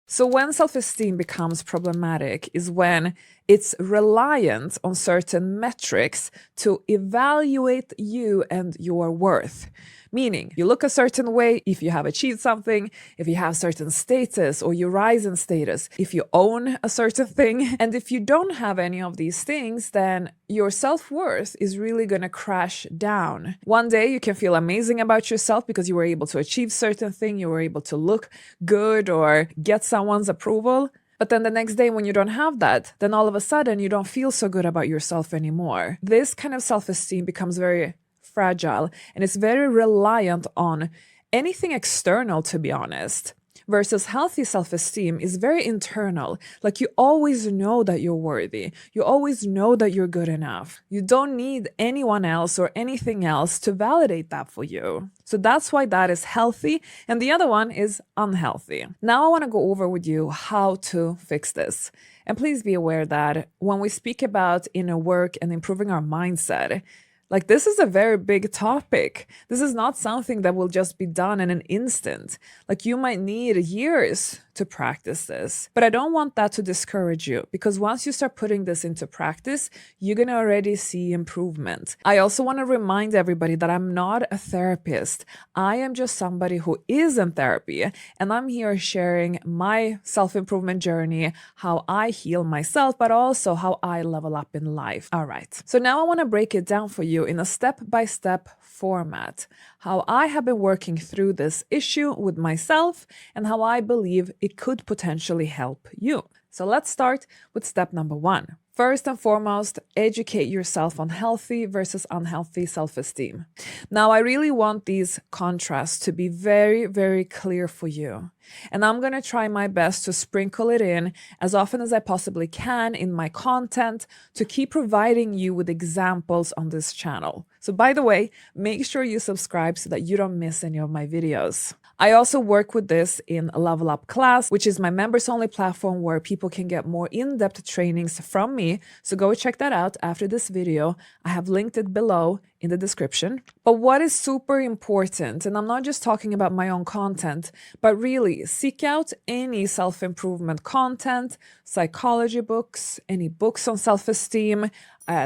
So when self-esteem becomes problematic is when it's reliant on certain metrics to evaluate you and your worth. Meaning, you look a certain way if you have achieved something, if you have certain status or you rise in status, if you own a certain thing. And if you don't have any of these things, then your self-worth is really going to crash down. One day you can feel amazing about yourself because you were able to achieve certain thing, you were able to look good or get someone's approval. But then the next day when you don't have that, then all of a sudden you don't feel so good about yourself anymore. This kind of self-esteem becomes very fragile and it's very reliant on anything external, to be honest. Versus healthy self-esteem is very internal. Like you always know that you're worthy. You always know that you're good enough. You don't need anyone else or anything else to validate that for you. So that's why that is healthy. And the other one is unhealthy. Now I want to go over with you how to fix this. And please be aware that when we speak about inner work and improving our mindset, like this is a very big topic. This is not something that will just be done in an instant. Like you might need years to practice this. But I don't want that to discourage you because once you start putting this into practice, you're going to already see improvement. I also want to remind everybody that I'm not a therapist. I am just somebody who is in therapy and I'm here sharing my self-improvement journey, how I heal myself, but also how I level up in life. All right. So now I want to break it down for you in a step-by-step format, how I have been working through this issue with myself and how I believe it could potentially help you. So let's start with step number 1. First and foremost, educate yourself on healthy versus unhealthy self-esteem. Now, I really want these contrasts to be very, very clear for you. And I'm going to try my best to sprinkle it in as often as I possibly can in my content to keep providing you with examples on this channel. So by the way, make sure you subscribe so that you don't miss any of my videos. I also work with this in a Level Up class, which is my members only platform where people can get more in-depth trainings from me. So go check that out after this video. I have linked it below in the description. But what is super important, and I'm not just talking about my own content, but really seek out any self-improvement content, psychology books, any books on self-esteem.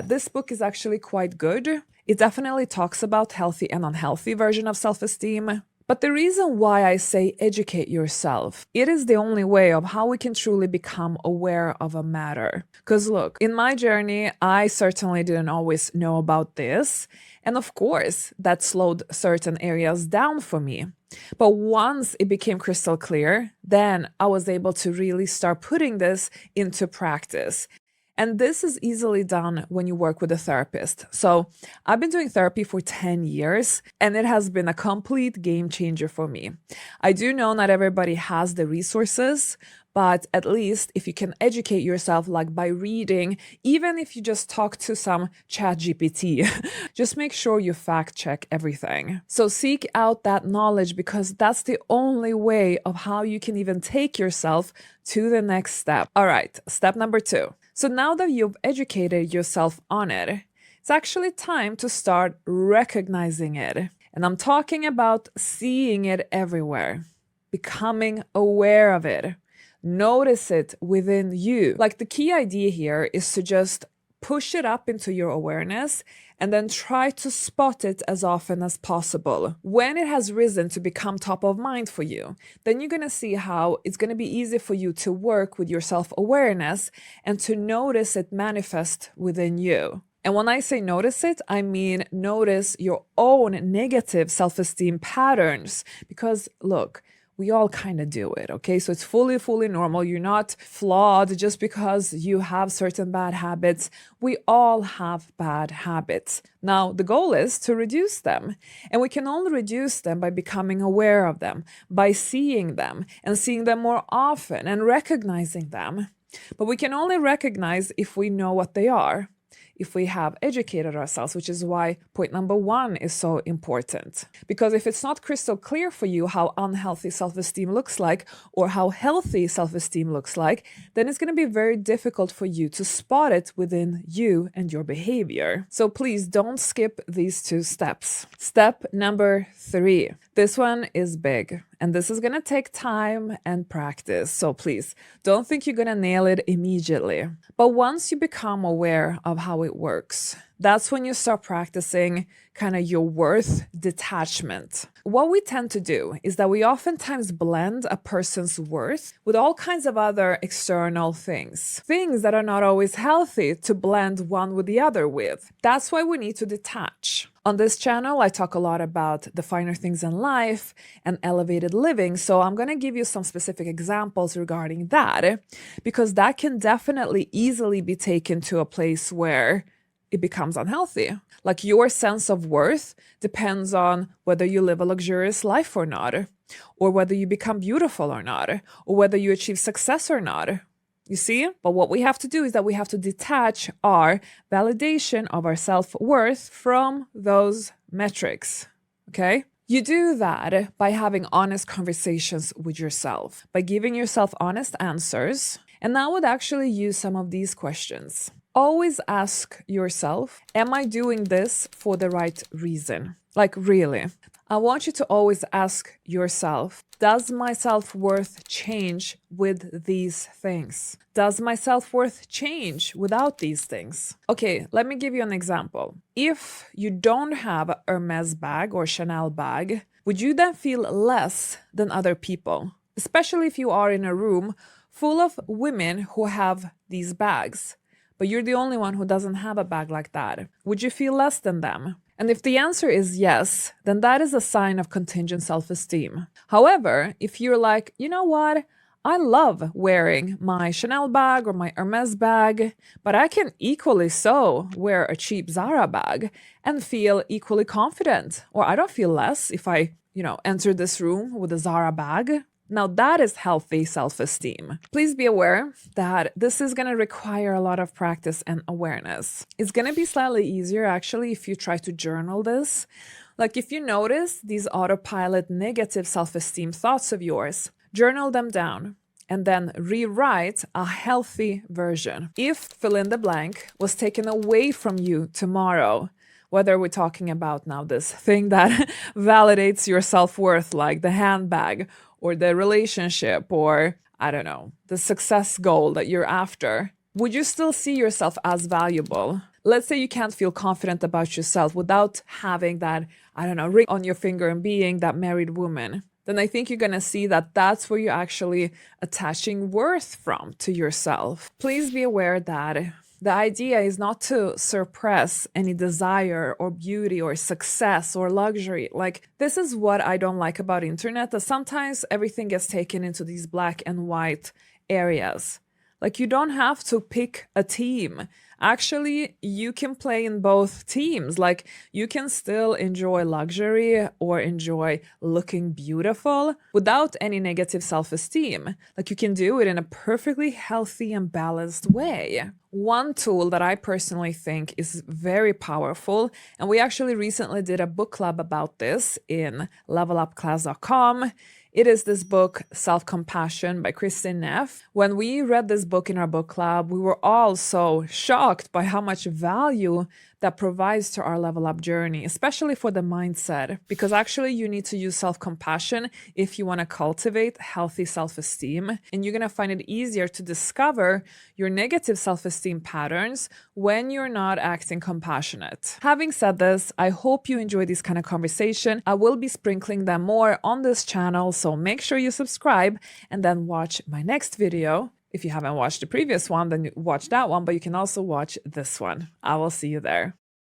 This book is actually quite good. It definitely talks about healthy and unhealthy version of self-esteem. But the reason why I say educate yourself, it is the only way of how we can truly become aware of a matter. Because look, in my journey, I certainly didn't always know about this. And of course, that slowed certain areas down for me. But once it became crystal clear, then I was able to really start putting this into practice. And this is easily done when you work with a therapist. So I've been doing therapy for 10 years and it has been a complete game changer for me. I do know not everybody has the resources, but at least if you can educate yourself like by reading, even if you just talk to some chat GPT, just make sure you fact check everything. So seek out that knowledge because that's the only way of how you can even take yourself to the next step. All right, step number 2. So now that you've educated yourself on it, it's actually time to start recognizing it. And I'm talking about seeing it everywhere, becoming aware of it. Notice it within you. Like the key idea here is to just push it up into your awareness and then try to spot it as often as possible. When it has risen to become top of mind for you, then you're going to see how it's going to be easy for you to work with your self-awareness and to notice it manifest within you. And when I say notice it, I mean notice your own negative self-esteem patterns. Because look, we all kind of do it, okay? So it's fully normal. You're not flawed just because you have certain bad habits. We all have bad habits. Now, the goal is to reduce them. And we can only reduce them by becoming aware of them, by seeing them and seeing them more often and recognizing them. But we can only recognize if we know what they are, if we have educated ourselves, which is why point number 1 is so important. Because if it's not crystal clear for you how unhealthy self-esteem looks like or how healthy self-esteem looks like, then it's going to be very difficult for you to spot it within you and your behavior. So please don't skip these 2 steps. Step number 3, This one is big, and this is going to take time and practice. So please don't think you're going to nail it immediately. But once you become aware of how it works, that's when you start practicing kind of your worth detachment. What we tend to do is that we oftentimes blend a person's worth with all kinds of other external things that are not always healthy to blend one with the other with. That's why we need to detach. On this channel, I talk a lot about the finer things in life and elevated living. So I'm going to give you some specific examples regarding that, because that can definitely easily be taken to a place where it becomes unhealthy. Like your sense of worth depends on whether you live a luxurious life or not, or whether you become beautiful or not, or whether you achieve success or not. You see? But what we have to do is that we have to detach our validation of our self-worth from those metrics. Okay? You do that by having honest conversations with yourself, by giving yourself honest answers. And I would actually use some of these questions. Always ask yourself, am I doing this for the right reason? Like, really? I want you to always ask yourself, does my self-worth change with these things? Does my self-worth change without these things? Okay, let me give you an example. If you don't have a Hermes bag or Chanel bag, would you then feel less than other people? Especially if you are in a room full of women who have these bags, but you're the only one who doesn't have a bag like that. Would you feel less than them? And if the answer is yes, then that is a sign of contingent self-esteem. However, if you're like, you know what? I love wearing my Chanel bag or my Hermes bag, but I can equally so wear a cheap Zara bag and feel equally confident. Or I don't feel less if I, enter this room with a Zara bag. Now that is healthy self-esteem. Please be aware that this is going to require a lot of practice and awareness. It's going to be slightly easier actually if you try to journal this. Like if you notice these autopilot negative self-esteem thoughts of yours, journal them down and then rewrite a healthy version. If fill in the blank was taken away from you tomorrow, whether we're talking about now this thing that validates your self-worth, like the handbag, or the relationship, or I don't know, the success goal that you're after, would you still see yourself as valuable? Let's say you can't feel confident about yourself without having that, ring on your finger and being that married woman. Then I think you're going to see that that's where you're actually attaching worth from to yourself. Please be aware that the idea is not to suppress any desire or beauty or success or luxury. Like, this is what I don't like about internet, that sometimes everything gets taken into these black and white areas. Like, you don't have to pick a team. Actually, you can play in both teams. Like, you can still enjoy luxury or enjoy looking beautiful without any negative self-esteem. Like, you can do it in a perfectly healthy and balanced way. One tool that I personally think is very powerful, and we actually recently did a book club about this in levelupclass.com. It is this book, Self-Compassion by Kristin Neff. When we read this book in our book club, we were all so shocked by how much value that provides to our level up journey, especially for the mindset, because actually you need to use self-compassion if you want to cultivate healthy self-esteem. And you're going to find it easier to discover your negative self-esteem patterns when you're not acting compassionate. Having said this, I hope you enjoy this kind of conversation. I will be sprinkling them more on this channel, so make sure you subscribe and then watch my next video. If you haven't watched the previous one, then watch that one, but you can also watch this one. I will see you there.